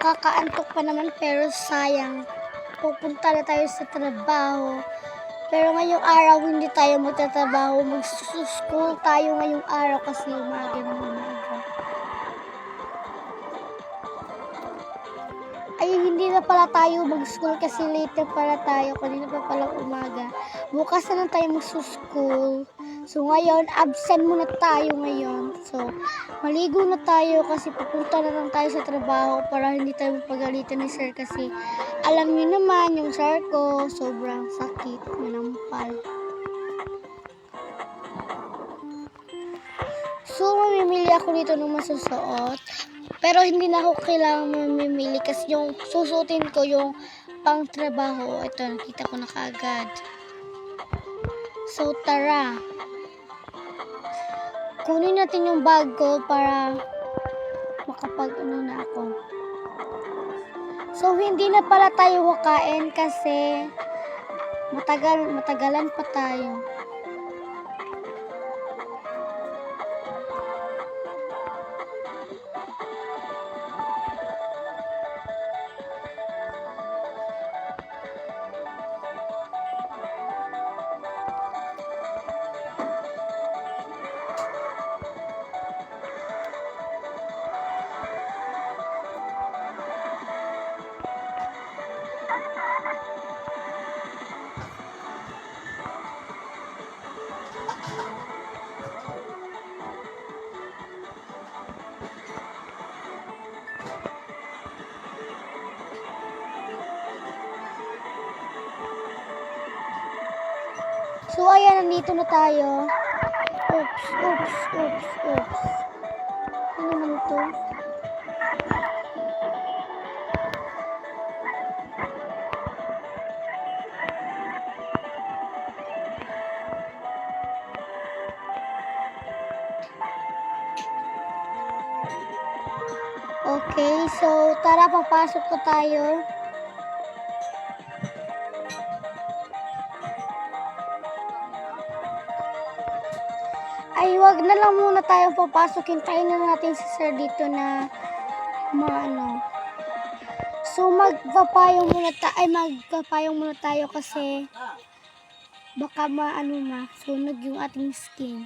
Nakakaantok pa naman pero sayang. Pupunta na tayo sa trabaho. Pero ngayong araw hindi tayo magtatrabaho. Mag-school tayo ngayong araw kasi umaga ng umaga. Ay, hindi na pala tayo mag-school kasi later pala tayo. Kanina pa pala umaga. Bukas na lang tayo mag-school. So, ngayon, absent muna tayo ngayon. So, maligo na tayo kasi pupunta na lang tayo sa trabaho para hindi tayo mapagalitan ni sir kasi alam niyo naman yung sir ko, sobrang sakit, manampal. So, mamimili ako dito ng masusuot. Pero hindi na ako kailangan mamimili kasi yung susutin ko yung pang trabaho. Ito, nakita ko na kaagad. So, tara. Kunin natin yung bag ko para makapag-ano na ako. So, hindi na pala tayo kakain kasi matagalan pa tayo. So, ayan, nandito na tayo. Oops. Ano naman ito? Okay, so, tara, papasok na tayo. Ay, wag na lang muna tayong papasok. Hintayin na natin si sir dito na maano. So, magpapayong muna tayo kasi baka maano na, sunog yung ating skin.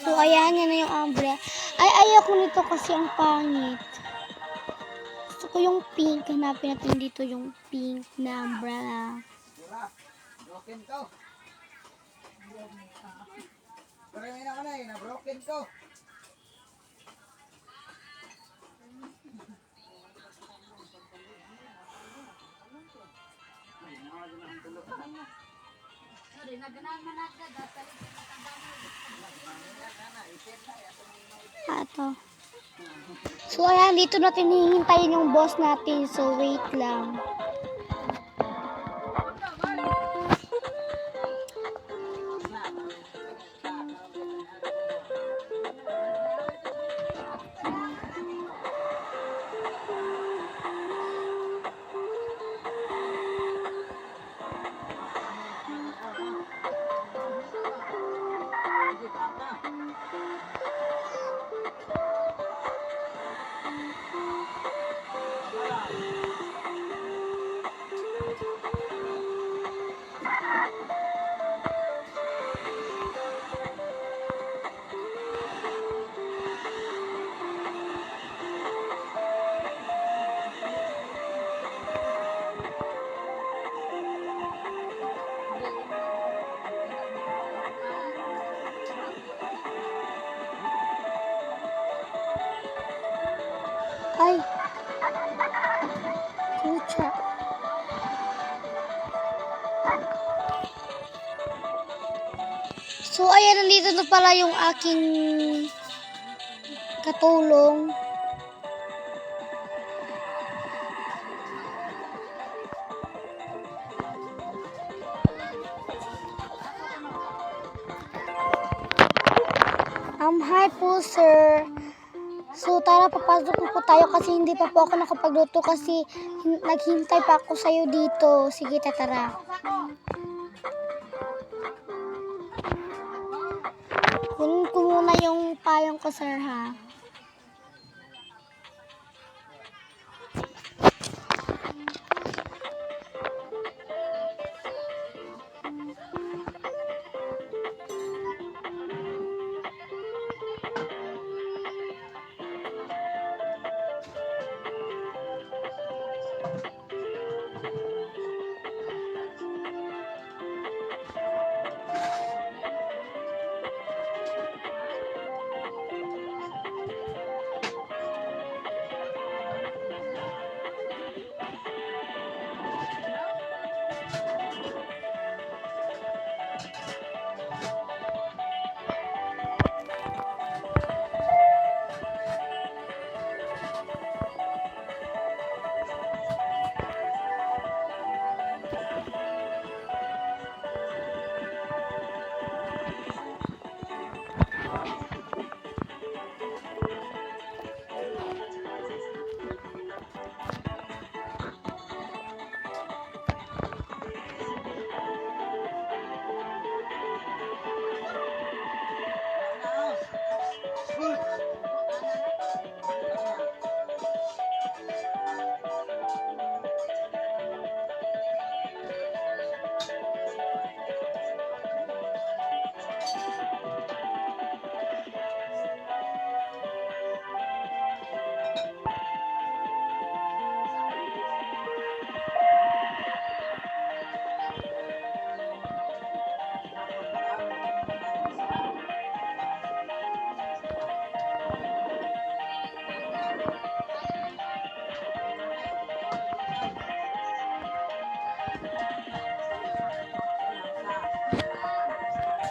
So, ayan, yan na yung umbrella. Ay, ayoko nito kasi ang pangit. Gusto ko yung pink. Hanapin natin dito yung pink na umbrella. Broken ko. Broken ko. Ato. So, ayan, dito natin hihintayin yung boss natin. So, wait lang. Ay! Pucha! So, ayan, nandito na pala yung aking katulong. Hi po, sir. So, tara, papasok na po tayo kasi hindi pa po ako nakapagluto kasi naghintay pa ako sa'yo dito. Sige, tara. muna yung payong ko, sir, ha?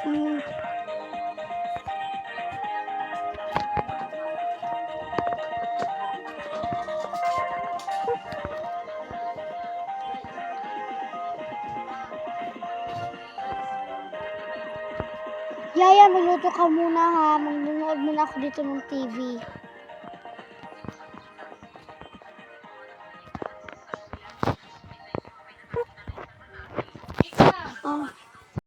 Hmm. Yaya, magluto ka muna, ha? Magnunood muna ako dito ng TV.